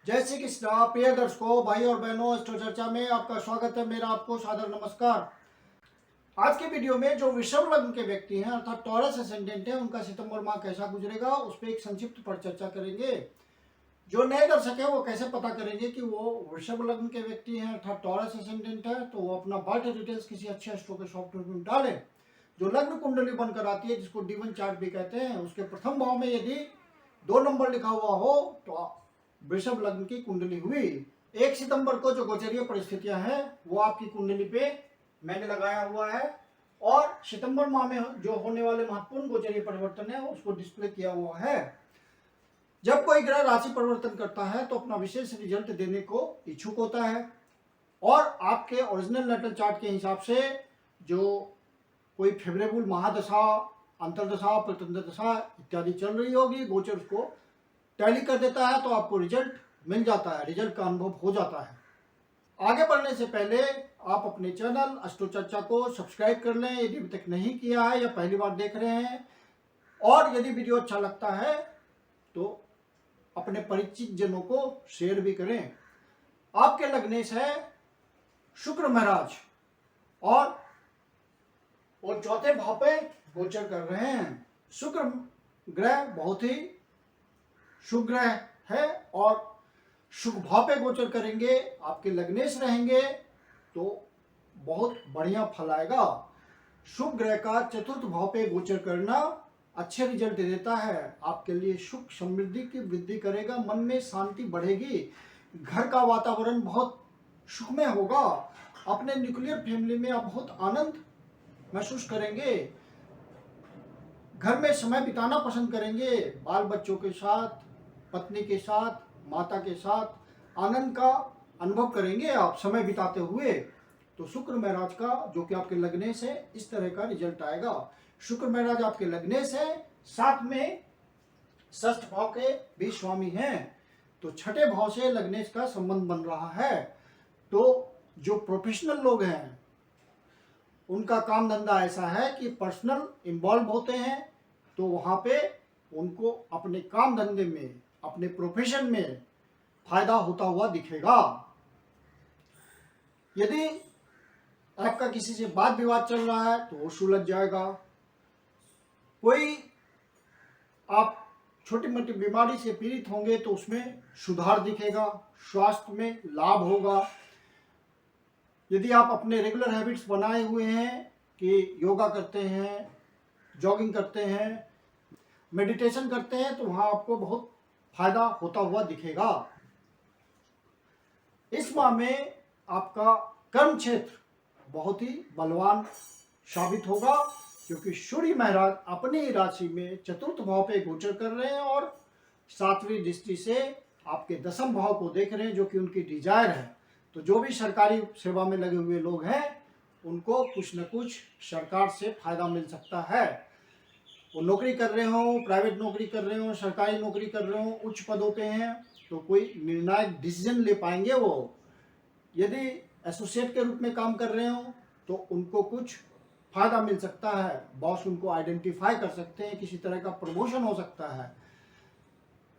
जय श्री कृष्णा। प्रिय दर्शकों, भाई और बहनों, एस्ट्रो चर्चा में आपका स्वागत है। मेरा आपको सादर नमस्कार। आज के वीडियो में जो वृषभ लग्न के व्यक्ति हैं अर्थात टॉरस असेंडेंट है, उनका सितंबर माह कैसा गुजरेगा उस पर एक संक्षिप्त पर चर्चा करेंगे। जो नए दर्शक है वो कैसे पता करेंगे कि वो वृषभ लग्न के व्यक्ति हैं अर्थात टॉरस असेंडेंट है, तो वो अपना बर्थ डिटेल्स किसी अच्छे एस्ट्रो के सॉफ्टवेयर में डाले। जो लग्न कुंडली बनकर आती है, जिसको D1 चार्ट भी कहते हैं, उसके प्रथम भाव में यदि 2 नंबर लिखा हुआ हो तो वृषभ लग्न की कुंडली हुई। 1 सितंबर को जो गोचरीय परिस्थितियां हैं वो आपकी कुंडली पे मैंने लगाया हुआ है, और सितंबर माह में जो होने वाले महत्वपूर्ण गोचरीय परिवर्तन है उसको डिस्प्ले किया हुआ है। जब कोई ग्रह राशि परिवर्तन करता है तो अपना विशेष रिजल्ट देने को इच्छुक होता है, और आपके ओरिजिनल नेटल चार्ट के हिसाब से जो कोई फेवरेबल महादशा, अंतरदशा, प्रतंत्र दशा इत्यादि चल रही होगी, गोचर उसको टैली कर देता है, तो आपको रिजल्ट मिल जाता है, रिजल्ट का अनुभव हो जाता है। आगे बढ़ने से पहले आप अपने चैनल एस्ट्रो चर्चा को सब्सक्राइब कर लें यदि अभी तक नहीं किया है या पहली बार देख रहे हैं, और यदि वीडियो अच्छा लगता है तो अपने परिचित जनों को शेयर भी करें। आपके लग्नेश है शुक्र महाराज, और वो चौथे भाव पे गोचर कर रहे हैं। शुक्र ग्रह बहुत ही शुभ ग्रह है, और शुभ भाव पे गोचर करेंगे, आपके लग्नेश रहेंगे तो बहुत बढ़िया फल आएगा। शुभ ग्रह का चतुर्थ भाव पे गोचर करना अच्छे रिजल्ट देता है, आपके लिए सुख समृद्धि की वृद्धि करेगा, मन में शांति बढ़ेगी, घर का वातावरण बहुत सुखमय होगा, अपने न्यूक्लियर फैमिली में आप बहुत आनंद महसूस करेंगे, घर में समय बिताना पसंद करेंगे, बाल बच्चों के साथ, पत्नी के साथ, माता के साथ आनंद का अनुभव करेंगे आप समय बिताते हुए। तो शुक्र महाराज का जो कि आपके लग्नेश है, इस तरह का रिजल्ट आएगा। शुक्र महाराज आपके लग्नेश है, साथ में षष्ठ भाव के भी स्वामी हैं, तो छठे भाव से लग्नेश का संबंध बन रहा है। तो जो प्रोफेशनल लोग हैं उनका काम धंधा ऐसा है कि पर्सनल इन्वॉल्व होते हैं, तो वहाँ पे उनको अपने काम धंधे में, अपने प्रोफेशन में फायदा होता हुआ दिखेगा। यदि आपका किसी से वाद विवाद चल रहा है तो वो सुलझ जाएगा। कोई आप छोटी मोटी बीमारी से पीड़ित होंगे तो उसमें सुधार दिखेगा, स्वास्थ्य में लाभ होगा। यदि आप अपने रेगुलर हैबिट्स बनाए हुए हैं कि योगा करते हैं, जॉगिंग करते हैं, मेडिटेशन करते हैं, तो वहाँ आपको बहुत फायदा होता हुआ दिखेगा। इस माह में आपका कर्म क्षेत्र बहुत ही बलवान साबित होगा, क्योंकि सूर्य महाराज अपनी ही राशि में चतुर्थ भाव पे गोचर कर रहे हैं, और 7वीं दृष्टि से आपके दशम भाव को देख रहे हैं, जो कि उनकी डिजायर है। तो जो भी सरकारी सेवा में लगे हुए लोग हैं उनको कुछ न कुछ सरकार से फायदा मिल सकता है। वो नौकरी कर रहे हो, प्राइवेट नौकरी कर रहे हो, सरकारी नौकरी कर रहे हो, उच्च पदों पे हैं, तो कोई निर्णायक डिसीजन ले पाएंगे वो। यदि एसोसिएट के रूप में काम कर रहे हो तो उनको कुछ फायदा मिल सकता है, बॉस उनको आइडेंटिफाई कर सकते हैं, किसी तरह का प्रमोशन हो सकता है,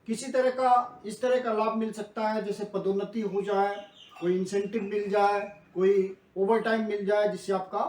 किसी तरह का इस तरह का लाभ मिल सकता है, जैसे पदोन्नति हो जाए, कोई इंसेंटिव मिल जाए, कोई ओवर टाइम मिल जाए, जिससे आपका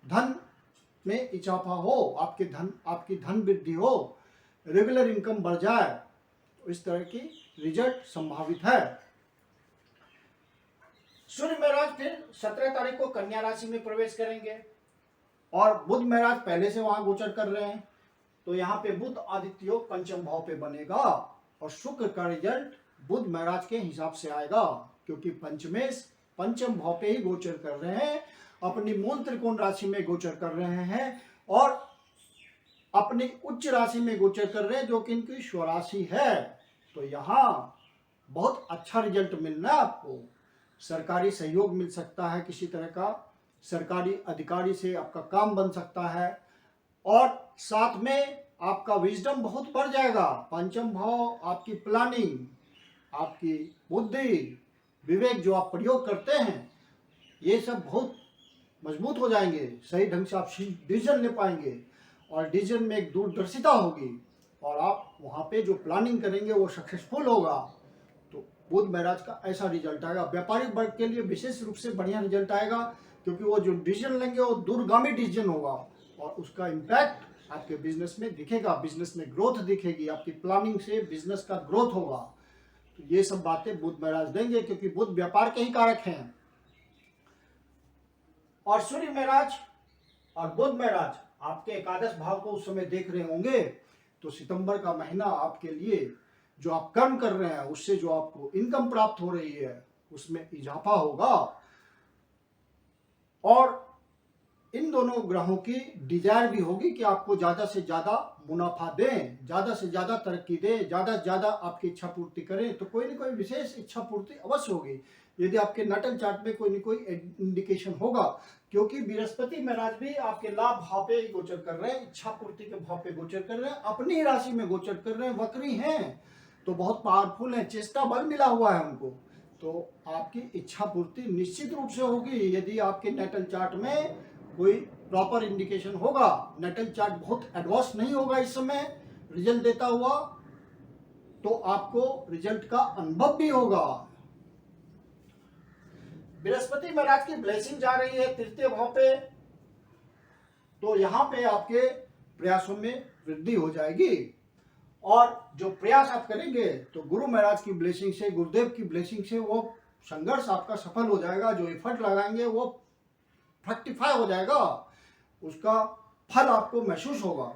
धन में इजाफा हो, आपकी धन वृद्धि हो, रेगुलर इनकम बढ़ जाए, तो इस तरह की रिजल्ट संभावित है। सूर्य महाराज फिर 17 तारीख को कन्या राशि में प्रवेश करेंगे, और बुध महाराज पहले से वहां गोचर कर रहे हैं, तो यहाँ पे बुध आदित्य योग पंचम भाव पे बनेगा, और शुक्र का रिजल्ट बुध महाराज के हिसाब से आएगा, क्योंकि पंचमेश पंचम भाव पे ही गोचर कर रहे हैं, अपनी मूल त्रिकोण राशि में गोचर कर रहे हैं, और अपनी उच्च राशि में गोचर कर रहे हैं, जो कि इनकी स्वराशि है। तो यहाँ बहुत अच्छा रिजल्ट मिलना है आपको, सरकारी सहयोग मिल सकता है, किसी तरह का सरकारी अधिकारी से आपका काम बन सकता है, और साथ में आपका विजडम बहुत बढ़ जाएगा। पंचम भाव आपकी प्लानिंग, आपकी बुद्धि, विवेक जो आप प्रयोग करते हैं, ये सब बहुत मजबूत हो जाएंगे, सही ढंग से आप डिसीजन ले पाएंगे, और डिसीजन में एक दूरदर्शिता होगी, और आप वहाँ पे जो प्लानिंग करेंगे वो सक्सेसफुल होगा। तो बुध महाराज का ऐसा रिजल्ट आएगा। व्यापारिक वर्ग के लिए विशेष रूप से बढ़िया रिजल्ट आएगा, क्योंकि वो जो डिसीजन लेंगे वो दूरगामी डिसीजन होगा और उसका इम्पैक्ट आपके बिजनेस में दिखेगा, बिजनेस में ग्रोथ दिखेगी, आपकी प्लानिंग से बिजनेस का ग्रोथ होगा। तो ये सब बातें बुध महाराज देंगे, क्योंकि बुध व्यापार के ही कारक हैं। और सूर्य महाराज और बुध महाराज आपके एकादश भाव को उस समय देख रहे होंगे, तो सितंबर का महीना आपके लिए जो आप कर्म कर रहे हैं उससे जो आपको इनकम प्राप्त हो रही है उसमें इजाफा होगा। और इन दोनों ग्रहों की डिजायर भी होगी कि आपको ज्यादा से ज्यादा मुनाफा दें, ज्यादा से ज्यादा तरक्की दें, ज्यादा से ज्यादा आपकी इच्छा पूर्ति करें। तो कोई ना कोई विशेष इच्छा पूर्ति अवश्य होगी यदि आपके नाटन चार्ट में कोई न कोई इंडिकेशन होगा, क्योंकि बृहस्पति महाराज भी आपके लाभ भाव पे गोचर कर रहे हैं, इच्छा पूर्ति के भाव पे गोचर कर रहे हैं, अपनी ही राशि में गोचर कर रहे हैं, वक्री हैं, तो बहुत पावरफुल है, चेष्टा बल मिला हुआ है उनको। तो आपकी इच्छा पूर्ति निश्चित रूप से होगी यदि आपके नेटल चार्ट में कोई प्रॉपर इंडिकेशन होगा। नेटल चार्ट बहुत एडवांस नहीं होगा इस समय रिजल्ट देता हुआ, तो आपको रिजल्ट का अनुभव भी होगा। बृहस्पति महाराज की ब्लेसिंग जा रही है तृतीय भाव पे, तो यहां पे आपके प्रयासों में वृद्धि हो जाएगी। और जो प्रयास आप करेंगे तो गुरु महाराज की ब्लेसिंग से, गुरुदेव की ब्लेसिंग से वो संघर्ष आपका सफल हो जाएगा। जो एफर्ट लगाएंगे वो फ्रक्टिफाई हो जाएगा, उसका फल आपको महसूस होगा।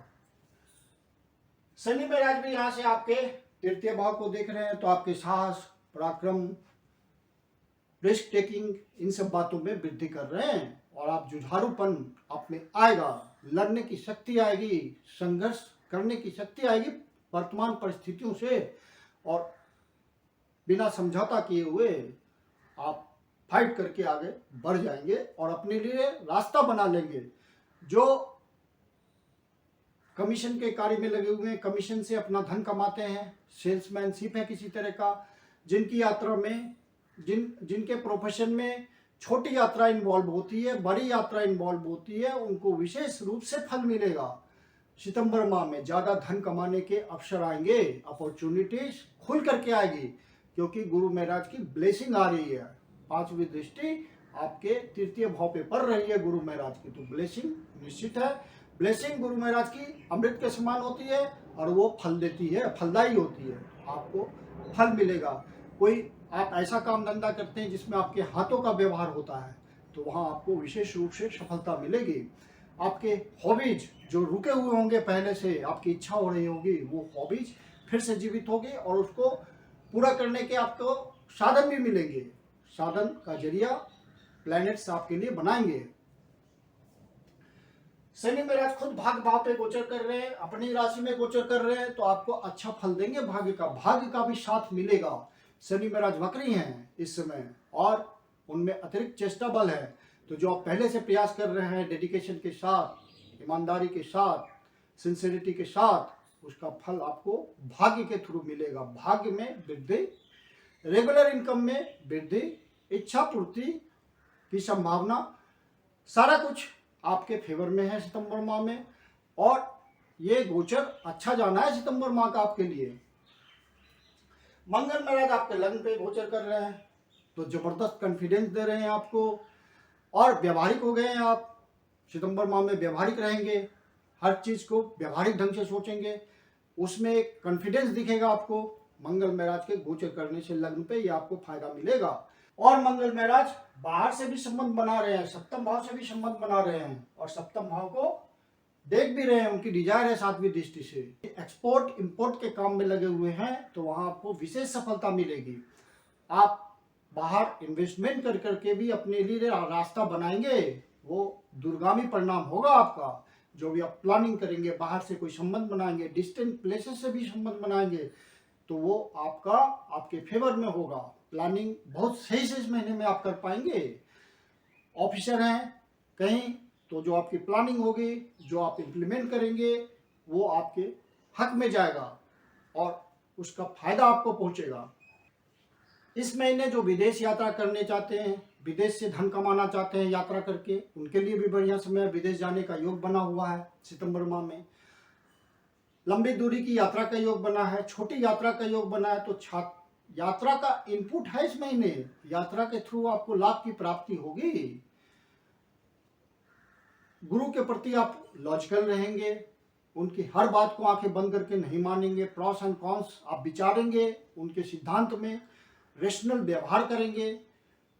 शनि महाराज भी यहां से आपके तृतीय भाव को देख रहे हैं, तो आपके साहस, पराक्रम, रिस्क टेकिंग, इन सब बातों में वृद्धि कर रहे हैं और आप जुझारूपन आप में आएगा, लड़ने की शक्ति आएगी, संघर्ष करने की शक्ति आएगी वर्तमान परिस्थितियों से, और बिना समझौता किए हुए आप फाइट करके आगे बढ़ जाएंगे और अपने लिए रास्ता बना लेंगे। जो कमीशन के कार्य में लगे हुए हैं, कमीशन से अपना धन कमाते हैं, सेल्समैनशिप है किसी तरह का, जिनकी यात्रा में जिनके प्रोफेशन में छोटी यात्रा इन्वॉल्व होती है, बड़ी यात्रा इन्वॉल्व होती है, उनको विशेष रूप से फल मिलेगा। सितंबर माह में ज़्यादा धन कमाने के अवसर आएंगे, अपॉर्चुनिटीज खुल करके आएगी, क्योंकि गुरु महाराज की ब्लेसिंग आ रही है। पांचवी दृष्टि आपके तृतीय भाव पे पड़ रही है गुरु महाराज की, तो ब्लेसिंग निश्चित है। ब्लेसिंग गुरु महाराज की अमृत के समान होती है और वो फल देती है, फलदायी होती है, आपको फल मिलेगा। कोई आप ऐसा काम धंधा करते हैं जिसमें आपके हाथों का व्यवहार होता है, तो वहाँ आपको विशेष रूप से सफलता मिलेगी। आपके हॉबीज जो रुके हुए होंगे पहले से, आपकी इच्छा हो रही होगी, वो हॉबीज फिर से जीवित होगी और उसको पूरा करने के आपको साधन भी मिलेंगे। साधन का जरिया प्लैनेट्स आपके लिए बनाएंगे। शनि महाराज खुद भाग्य भाव पे गोचर कर रहे हैं, अपनी राशि में गोचर कर रहे हैं, तो आपको अच्छा फल देंगे। भाग्य का भी साथ मिलेगा। शनि महाराज वक्री हैं इस समय और उनमें अतिरिक्त चेष्टा बल है, तो जो आप पहले से प्रयास कर रहे हैं डेडिकेशन के साथ, ईमानदारी के साथ, सिंसियरिटी के साथ, उसका फल आपको भाग्य के थ्रू मिलेगा। भाग्य में वृद्धि, रेगुलर इनकम में वृद्धि, इच्छा पूर्ति की संभावना, सारा कुछ आपके फेवर में है सितंबर माह में। और ये गोचर अच्छा जाना है सितंबर माह का आपके लिए। मंगल महाराज आपके लग्न पे गोचर कर रहे हैं, तो जबरदस्त कॉन्फिडेंस दे रहे हैं आपको और व्यवहारिक हो गए हैं आप। सितंबर माह में व्यवहारिक रहेंगे, हर चीज को व्यवहारिक ढंग से सोचेंगे, उसमें एक कॉन्फिडेंस दिखेगा आपको। मंगल महाराज के गोचर करने से लग्न पे ये आपको फायदा मिलेगा। और मंगल महाराज बाहर से भी संबंध बना रहे हैं, सप्तम भाव से भी संबंध बना रहे हैं और सप्तम भाव को देख भी रहे हैं, उनकी डिजायर है सातवीं दृष्टि से। एक्सपोर्ट इंपोर्ट के काम में लगे हुए हैं, तो वहां आपको विशेष सफलता मिलेगी। आप बाहर इन्वेस्टमेंट कर करके भी अपने लिए रास्ता बनाएंगे, वो दूरगामी परिणाम होगा आपका। जो भी आप प्लानिंग करेंगे, बाहर से कोई संबंध बनाएंगे, डिस्टेंट प्लेसेस से भी संबंध बनाएंगे, तो वो आपका आपके फेवर में होगा। प्लानिंग बहुत सही से इस महीने में आप कर पाएंगे। ऑफिसर हैं कहीं, तो जो आपकी प्लानिंग होगी, जो आप इम्प्लीमेंट करेंगे, वो आपके हक में जाएगा और उसका फायदा आपको पहुंचेगा। इस महीने जो विदेश यात्रा करने चाहते हैं, विदेश से धन कमाना चाहते हैं यात्रा करके, उनके लिए भी बढ़िया समय, विदेश जाने का योग बना हुआ है सितंबर माह में। लंबी दूरी की यात्रा का योग बना है, छोटी यात्रा का योग बना है, तो यात्रा का इनपुट है इस महीने। यात्रा के थ्रू आपको लाभ की प्राप्ति होगी। गुरु के प्रति आप लॉजिकल रहेंगे, उनकी हर बात को आंखें बंद करके नहीं मानेंगे। प्रॉस एंड कॉन्स आप विचारेंगे, उनके सिद्धांत में रेशनल व्यवहार करेंगे।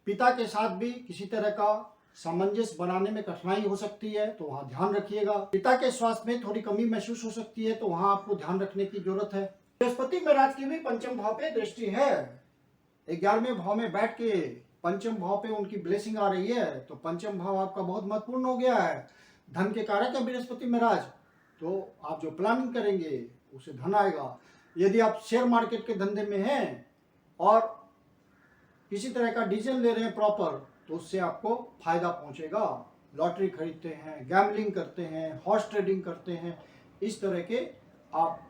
पिता के साथ भी किसी तरह का सामंजस्य बनाने में कठिनाई हो सकती है, तो वहां ध्यान रखिएगा। पिता के स्वास्थ्य में थोड़ी कमी महसूस हो सकती है, तो वहां आपको ध्यान रखने की जरूरत है। बृहस्पति महाराज की भी पंचम भाव पे दृष्टि है। 11वें भाव में बैठ के पंचम भाव पे उनकी ब्लेसिंग आ रही है, तो पंचम भाव आपका बहुत महत्वपूर्ण हो गया है। धन के कारक है बृहस्पति महाराज, तो आप जो प्लानिंग करेंगे उसे धन आएगा। यदि आप शेयर मार्केट के धंधे में हैं और किसी तरह का डिसीजन ले रहे हैं प्रॉपर, तो उससे आपको फायदा पहुंचेगा। लॉटरी खरीदते हैं, गैम्बलिंग करते हैं, हॉर्स ट्रेडिंग करते हैं, इस तरह के आप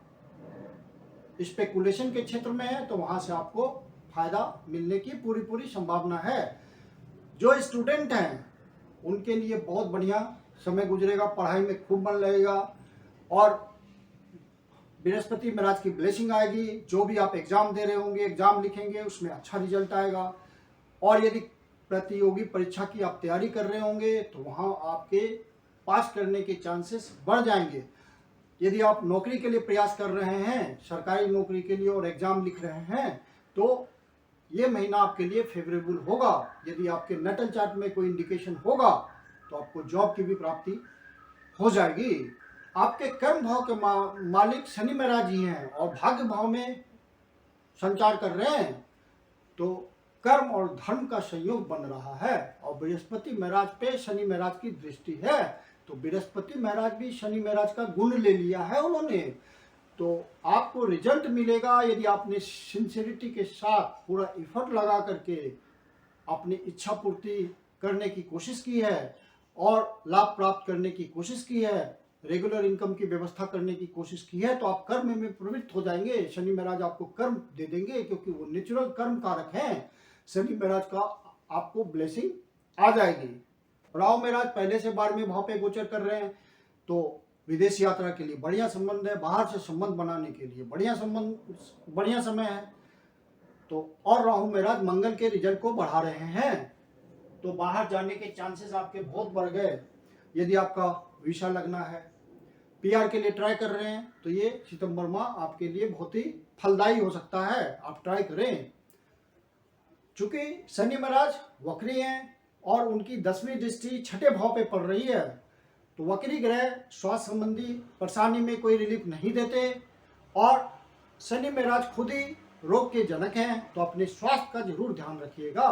स्पेकुलेशन के क्षेत्र में है, तो वहां से आपको फायदा मिलने की पूरी संभावना है। जो स्टूडेंट हैं उनके लिए बहुत बढ़िया समय गुजरेगा, पढ़ाई में खूब मन लगेगा और बृहस्पति महाराज की ब्लेसिंग आएगी। जो भी आप एग्जाम दे रहे होंगे, एग्जाम लिखेंगे, उसमें अच्छा रिजल्ट आएगा। और यदि प्रतियोगी परीक्षा की आप तैयारी कर रहे होंगे, तो वहां आपके पास करने के चांसेस बढ़ जाएंगे। यदि आप नौकरी के लिए प्रयास कर रहे हैं, सरकारी नौकरी के लिए, और एग्जाम लिख रहे हैं, तो ये महीना आपके लिए फेवरेबल होगा। यदि आपके नटल चार्ट में कोई इंडिकेशन होगा, तो आपको जॉब की भी प्राप्ति हो जाएगी। आपके कर्म भाव के मालिक शनि महाराज ही हैं और भाग्य भाव में संचार कर रहे हैं, तो कर्म और धर्म का संयोग बन रहा है। और बृहस्पति महाराज पे शनि महाराज की दृष्टि है, तो बृहस्पति महाराज भी शनि महाराज का गुण ले लिया है उन्होंने, तो आपको रिजल्ट मिलेगा। यदि आपने सिंसियरिटी के साथ पूरा एफर्ट लगा करके अपनी इच्छा पूर्ति करने की कोशिश की है और लाभ प्राप्त करने की कोशिश की है, रेगुलर इनकम की व्यवस्था करने की कोशिश की है, तो आप कर्म में प्रवृत्त हो जाएंगे। शनि महाराज आपको कर्म दे देंगे, क्योंकि वो नेचुरल कर्म कारक हैं। शनि महाराज का आपको ब्लेसिंग आ जाएगी। राहु महाराज पहले से 12वें भाव पे गोचर कर रहे हैं, तो विदेश यात्रा के लिए बढ़िया संबंध है। बाहर से संबंध बनाने के लिए बढ़िया समय है। तो और राहु महाराज मंगल के रिजल्ट को बढ़ा रहे हैं, तो बाहर जाने के चांसेस आपके बहुत बढ़ गए। यदि आपका वीसा लगना है, पीआर के लिए ट्राई कर रहे हैं, तो ये सितंबर माह आपके लिए बहुत ही फलदायी हो सकता है, आप ट्राई करें। चूंकि शनि महाराज वक्री हैं और उनकी 10वीं दृष्टि छठे भाव पे पड़ रही है, तो वक्री ग्रह स्वास्थ्य संबंधी परेशानी में कोई रिलीफ नहीं देते, और शनि महाराज खुद ही रोग के जनक हैं, तो अपने स्वास्थ्य का जरूर ध्यान रखिएगा।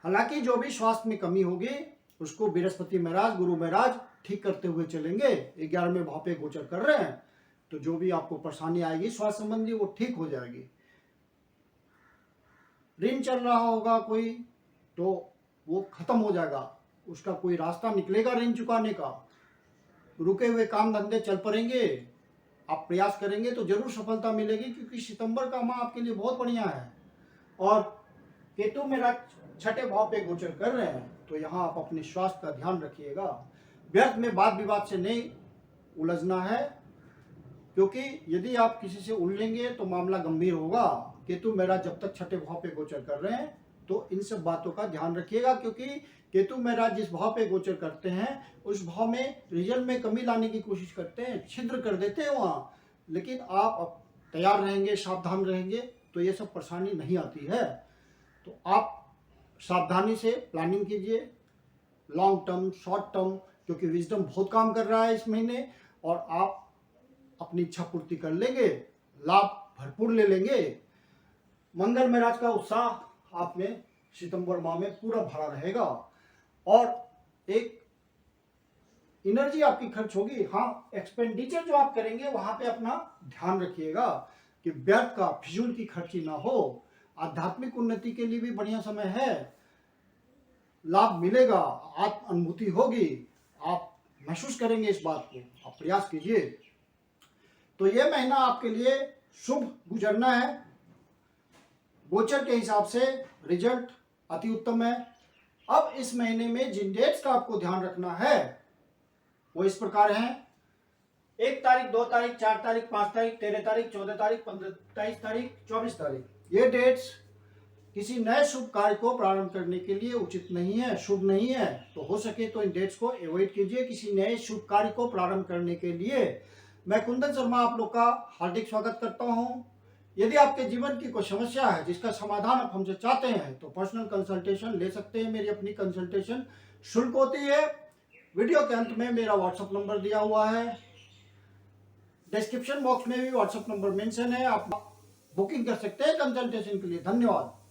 हालांकि जो भी स्वास्थ्य में कमी होगी उसको बृहस्पति महाराज, गुरु महाराज ठीक करते हुए चलेंगे। 11वें भाव पे गोचर कर रहे हैं, तो जो भी आपको परेशानी आएगी स्वास्थ्य संबंधी, वो ठीक हो जाएगी। ऋण चल रहा होगा कोई, तो वो खत्म हो जाएगा, उसका कोई रास्ता निकलेगा ऋण चुकाने का। रुके हुए काम धंधे चल पड़ेंगे, आप प्रयास करेंगे तो जरूर सफलता मिलेगी, क्योंकि सितंबर का माह आपके लिए बहुत बढ़िया है। और केतु मेरा छठे भाव पे गोचर कर रहे हैं, तो यहाँ आप अपने स्वास्थ्य का ध्यान रखिएगा। व्यर्थ में वाद विवाद से नहीं उलझना है, क्योंकि यदि आप किसी से उलझेंगे तो मामला गंभीर होगा। केतु मेरा जब तक छठे भाव पे गोचर कर रहे हैं, तो इन सब बातों का ध्यान रखिएगा, क्योंकि केतु महाराज जिस भाव पे गोचर करते हैं उस भाव में रिजल्ट में कमी लाने की कोशिश करते हैं, छिद्र कर देते हैं वहाँ। लेकिन आप तैयार रहेंगे, सावधान रहेंगे, तो ये सब परेशानी नहीं आती है। तो आप सावधानी से प्लानिंग कीजिए, लॉन्ग टर्म, शॉर्ट टर्म, क्योंकि विजडम बहुत काम कर रहा है इस महीने, और आप अपनी इच्छा पूर्ति कर लेंगे, लाभ भरपूर ले लेंगे। मंगल महाराज का उत्साह आप में सितंबर माह में पूरा भरा रहेगा, और एक एनर्जी आपकी खर्च होगी। हाँ, एक्सपेंडिचर जो आप करेंगे वहां पे अपना ध्यान रखिएगा कि व्यर्थ का, फिजूल की खर्ची ना हो। आध्यात्मिक उन्नति के लिए भी बढ़िया समय है, लाभ मिलेगा, आत्म अनुभूति होगी, आप महसूस करेंगे इस बात को, आप प्रयास कीजिए। तो ये महीना आपके लिए शुभ गुजरना है। गोचर के हिसाब से रिजल्ट अति उत्तम है। अब इस महीने में जिन डेट्स का आपको ध्यान रखना है वो इस प्रकार हैं: 1 तारीख, 2 तारीख, 4 तारीख, 5 तारीख, 13 तारीख, 14 तारीख, 15, 23 तारीख, 24 तारीख। ये डेट्स किसी नए शुभ कार्य को प्रारंभ करने के लिए उचित नहीं है, शुभ नहीं है। तो हो सके तो इन डेट्स को अवॉइड कीजिए किसी नए शुभ कार्य को प्रारंभ करने के लिए। मैं कुंदन शर्मा आप लोग का हार्दिक स्वागत करता हूं। यदि आपके जीवन की कोई समस्या है जिसका समाधान आप हमसे चाहते हैं तो पर्सनल कंसल्टेशन ले सकते हैं। मेरी अपनी कंसल्टेशन शुल्क होती है। वीडियो के अंत में मेरा व्हाट्सएप नंबर दिया हुआ है, डिस्क्रिप्शन बॉक्स में भी व्हाट्सएप नंबर मेंशन है, आप बुकिंग कर सकते हैं कंसल्टेशन के लिए। धन्यवाद।